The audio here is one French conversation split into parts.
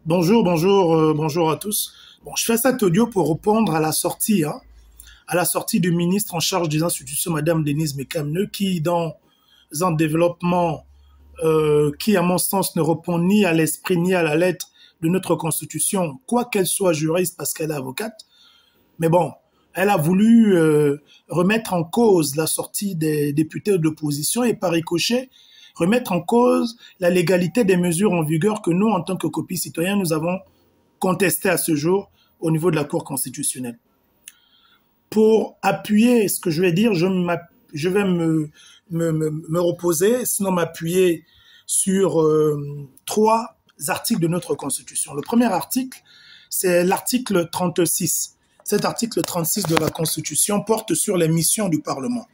Bonjour à tous. Bon, je fais cet audio pour répondre à la sortie du ministre en charge des institutions, Madame Denise Mekamneu, qui, dans un développement qui, à mon sens, ne répond ni à l'esprit ni à la lettre de notre Constitution, quoi qu'elle soit juriste parce qu'elle est avocate. Mais bon, elle a voulu remettre en cause la sortie des députés d'opposition et par ricochet, remettre en cause la légalité des mesures en vigueur que nous, en tant que copie citoyens, nous avons contestées à ce jour au niveau de la Cour constitutionnelle. Pour appuyer ce que je vais dire, je vais me reposer, sinon m'appuyer sur trois articles de notre Constitution. Le premier article, c'est l'article 36. Cet article 36 de la Constitution porte sur les missions du Parlement.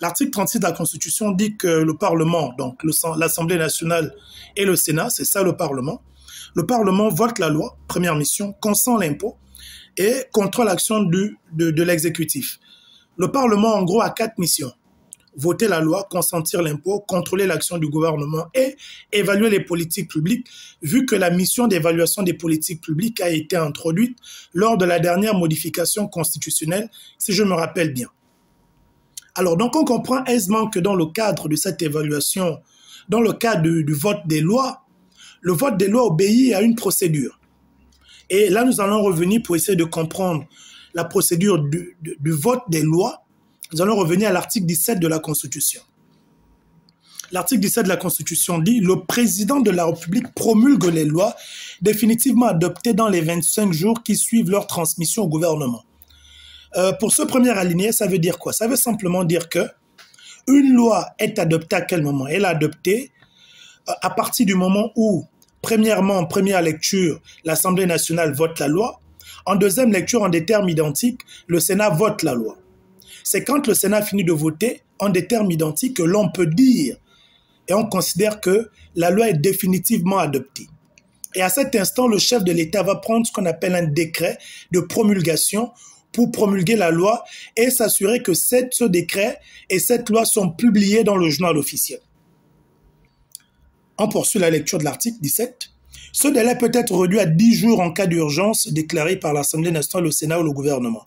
L'article 36 de la Constitution dit que le Parlement, donc l'Assemblée nationale et le Sénat, c'est ça le Parlement. Le Parlement vote la loi, première mission, consent l'impôt et contrôle l'action de l'exécutif. Le Parlement, en gros, a 4 missions. Voter la loi, consentir l'impôt, contrôler l'action du gouvernement et évaluer les politiques publiques, vu que la mission d'évaluation des politiques publiques a été introduite lors de la dernière modification constitutionnelle, si je me rappelle bien. Alors, donc, on comprend aisément que dans le cadre de cette évaluation, dans le cadre du vote des lois, le vote des lois obéit à une procédure. Et là, nous allons revenir pour essayer de comprendre la procédure du vote des lois. Nous allons revenir à l'article 17 de la Constitution. L'article 17 de la Constitution dit « Le président de la République promulgue les lois définitivement adoptées dans les 25 jours qui suivent leur transmission au gouvernement. » Pour ce premier alinéa, ça veut dire quoi? Ça veut simplement dire que une loi est adoptée à quel moment? Elle est adoptée à partir du moment où, premièrement, en première lecture, l'Assemblée nationale vote la loi. En deuxième lecture, en des termes identiques, le Sénat vote la loi. C'est quand le Sénat finit de voter en des termes identiques que l'on peut dire et on considère que la loi est définitivement adoptée. Et à cet instant, le chef de l'État va prendre ce qu'on appelle un décret de promulgation pour promulguer la loi et s'assurer que ce décret et cette loi sont publiés dans le journal officiel. On poursuit la lecture de l'article 17. Ce délai peut être réduit à 10 jours en cas d'urgence déclarée par l'Assemblée nationale, le Sénat ou le gouvernement.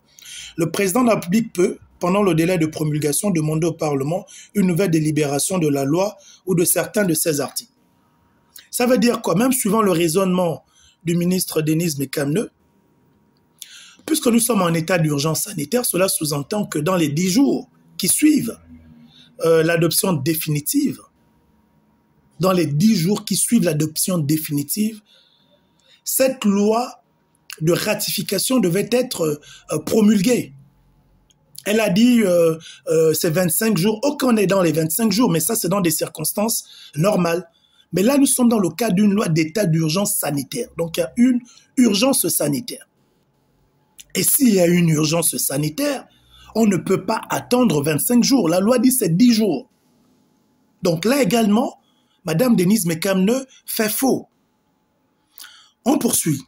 Le président de la République peut, pendant le délai de promulgation, demander au Parlement une nouvelle délibération de la loi ou de certains de ses articles. Ça veut dire quoi? Même suivant le raisonnement du ministre Denise Mekamneu, puisque nous sommes en état d'urgence sanitaire, cela sous-entend que dans les 10 jours qui suivent l'adoption définitive, dans les 10 jours qui suivent l'adoption définitive, cette loi de ratification devait être promulguée. Elle a dit c'est 25 jours. Ok, on est dans les 25 jours, mais ça, c'est dans des circonstances normales. Mais là, nous sommes dans le cas d'une loi d'état d'urgence sanitaire. Donc, il y a une urgence sanitaire. Et s'il y a une urgence sanitaire, on ne peut pas attendre 25 jours. La loi dit c'est 10 jours. Donc là également, Madame Denise Mekamneu fait faux. On poursuit.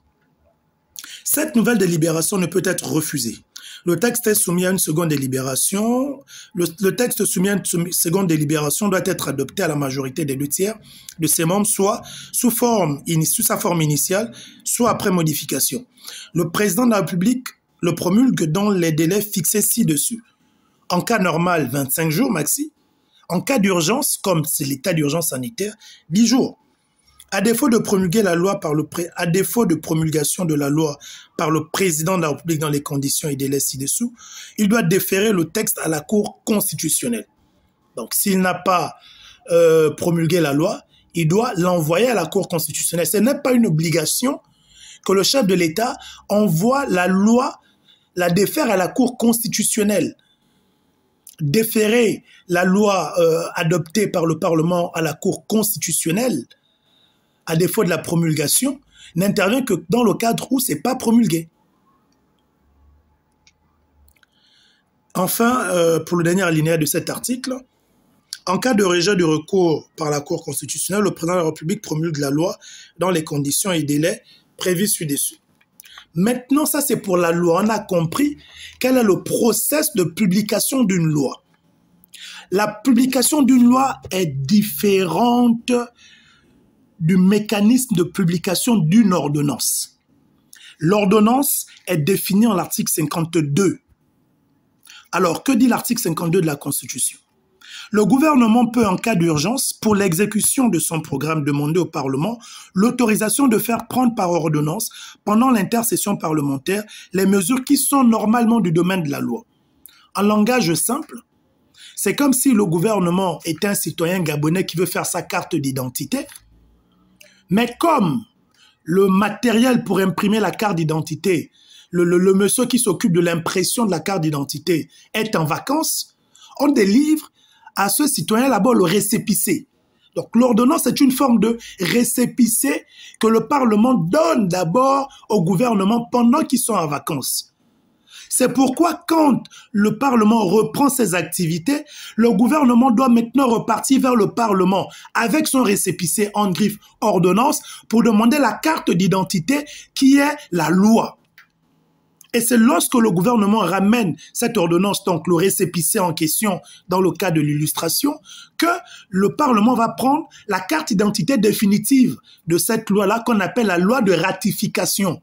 Cette nouvelle délibération ne peut être refusée. Le texte est soumis à une seconde délibération. Le texte soumis à une seconde délibération doit être adopté à la majorité des 2/3 de ses membres, soit sous sa forme initiale, soit après modification. Le président de la République le promulgue dans les délais fixés ci-dessus. En cas normal, 25 jours maxi. En cas d'urgence, comme c'est l'état d'urgence sanitaire, 10 jours. À défaut de promulguer la loi à défaut de promulgation de la loi par le président de la République dans les conditions et délais ci-dessous, il doit déférer le texte à la Cour constitutionnelle. Donc, s'il n'a pas promulgué la loi, il doit l'envoyer à la Cour constitutionnelle. Ce n'est pas une obligation que le chef de l'État envoie la loi, la défère à la Cour constitutionnelle. Déférer la loi adoptée par le Parlement à la Cour constitutionnelle, à défaut de la promulgation, n'intervient que dans le cadre où ce n'est pas promulgué. Enfin, pour le dernier alinéa de cet article, en cas de rejet du recours par la Cour constitutionnelle, le président de la République promulgue la loi dans les conditions et délais prévus ci-dessus. Maintenant, ça c'est pour la loi. On a compris quel est le process de publication d'une loi. La publication d'une loi est différente du mécanisme de publication d'une ordonnance. L'ordonnance est définie en l'article 52. Alors, que dit l'article 52 de la Constitution? Le gouvernement peut, en cas d'urgence, pour l'exécution de son programme, demander au Parlement l'autorisation de faire prendre par ordonnance, pendant l'intercession parlementaire, les mesures qui sont normalement du domaine de la loi. En langage simple, c'est comme si le gouvernement était un citoyen gabonais qui veut faire sa carte d'identité, mais comme le matériel pour imprimer la carte d'identité, le monsieur qui s'occupe de l'impression de la carte d'identité est en vacances, on délivre à ce citoyen là-bas le récépissé. Donc l'ordonnance est une forme de récépissé que le Parlement donne d'abord au gouvernement pendant qu'ils sont en vacances. C'est pourquoi quand le Parlement reprend ses activités, le gouvernement doit maintenant repartir vers le Parlement avec son récépissé en griffe ordonnance pour demander la carte d'identité qui est la loi. Et c'est lorsque le gouvernement ramène cette ordonnance, donc le récépissé en question dans le cas de l'illustration, que le Parlement va prendre la carte d'identité définitive de cette loi-là qu'on appelle la loi de ratification.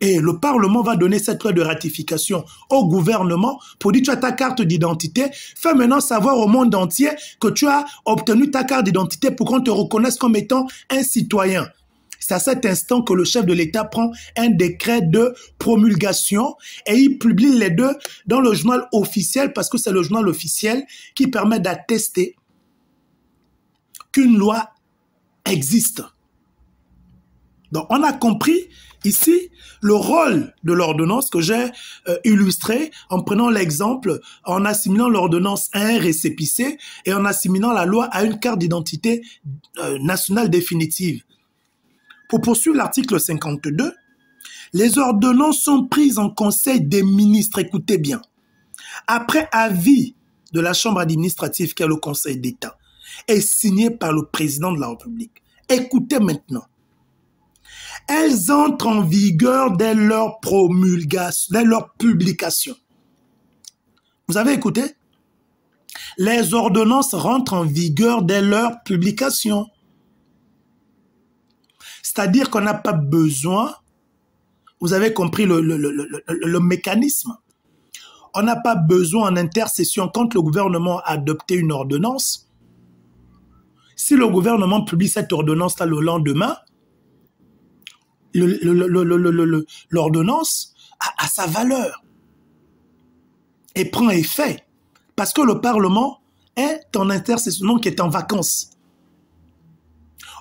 Et le Parlement va donner cette loi de ratification au gouvernement pour dire tu as ta carte d'identité, fais maintenant savoir au monde entier que tu as obtenu ta carte d'identité pour qu'on te reconnaisse comme étant un citoyen. C'est à cet instant que le chef de l'État prend un décret de promulgation et il publie les deux dans le journal officiel parce que c'est le journal officiel qui permet d'attester qu'une loi existe. Donc on a compris ici le rôle de l'ordonnance que j'ai illustré en prenant l'exemple, en assimilant l'ordonnance à un récépissé et en assimilant la loi à une carte d'identité nationale définitive. Pour poursuivre l'article 52, les ordonnances sont prises en conseil des ministres, écoutez bien, après avis de la Chambre administrative qui est le Conseil d'État et signées par le président de la République. Écoutez maintenant. Elles entrent en vigueur dès leur promulgation, dès leur publication. Vous avez écouté? Les ordonnances rentrent en vigueur dès leur publication. C'est-à-dire qu'on n'a pas besoin, vous avez compris le mécanisme, on n'a pas besoin en intercession quand le gouvernement a adopté une ordonnance. Si le gouvernement publie cette ordonnance-là le lendemain, l'ordonnance a sa valeur et prend effet parce que le Parlement est en intercession, donc est en vacances.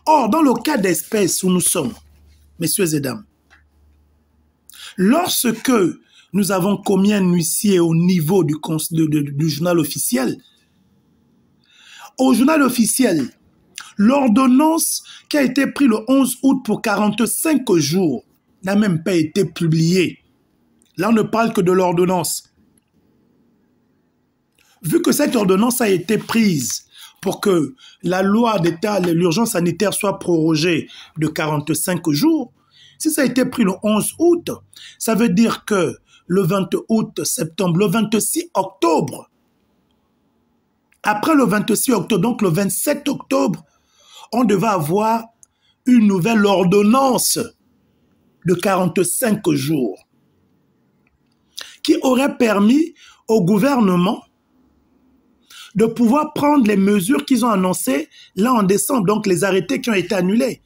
Or, dans le cas d'espèce où nous sommes, messieurs et dames, lorsque nous avons commis un huissier au niveau du journal officiel, au journal officiel, l'ordonnance qui a été prise le 11 août pour 45 jours n'a même pas été publiée. Là, on ne parle que de l'ordonnance. Vu que cette ordonnance a été prise pour que la loi d'état, l'urgence sanitaire soit prorogée de 45 jours, si ça a été pris le 11 août, ça veut dire que le 20 août, septembre, le 26 octobre, après le 26 octobre, donc le 27 octobre, on devait avoir une nouvelle ordonnance de 45 jours qui aurait permis au gouvernement de pouvoir prendre les mesures qu'ils ont annoncées là en décembre, donc les arrêtés qui ont été annulés.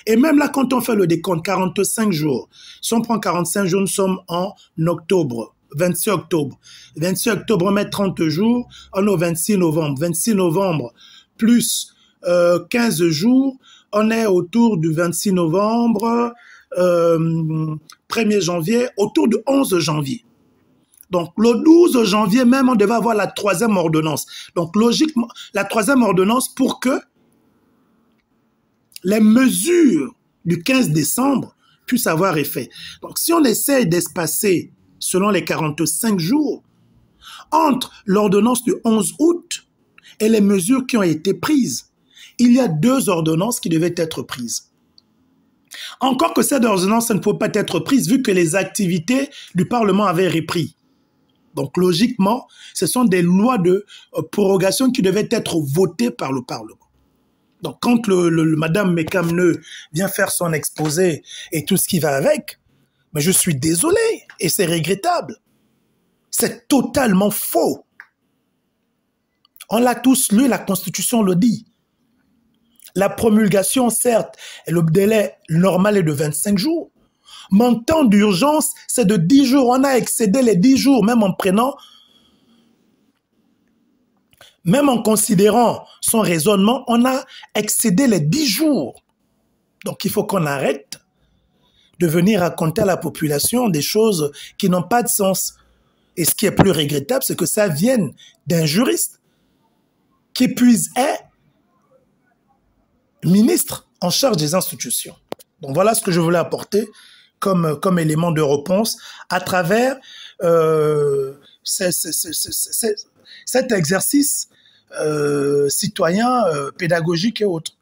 Et même là, quand on fait le décompte, 45 jours, si on prend 45 jours, nous sommes en octobre, 26 octobre. 26 octobre, on met 30 jours, on est au 26 novembre. 26 novembre plus 15 jours, on est autour du 26 novembre, 1er janvier, autour du 11 janvier. Donc, le 12 janvier même, on devait avoir la 3e ordonnance. Donc, logiquement, la 3e ordonnance pour que les mesures du 15 décembre puissent avoir effet. Donc, si on essaie d'espacer selon les 45 jours entre l'ordonnance du 11 août et les mesures qui ont été prises, il y a 2 ordonnances qui devaient être prises. Encore que cette ordonnance ne peut pas être prise vu que les activités du Parlement avaient repris. Donc, logiquement, ce sont des lois de prorogation qui devaient être votées par le Parlement. Donc, quand Madame Mekamneu vient faire son exposé et tout ce qui va avec, mais je suis désolé et c'est regrettable. C'est totalement faux. On l'a tous lu, la Constitution le dit. La promulgation, certes, le délai normal est de 25 jours. Mais en temps d'urgence, c'est de 10 jours. On a excédé les 10 jours, même en prenant, même en considérant son raisonnement, on a excédé les 10 jours. Donc il faut qu'on arrête de venir raconter à la population des choses qui n'ont pas de sens. Et ce qui est plus regrettable, c'est que ça vienne d'un juriste qui puis est ministre en charge des institutions. Donc voilà ce que je voulais apporter comme élément de réponse à travers cet exercice citoyen, pédagogique et autres.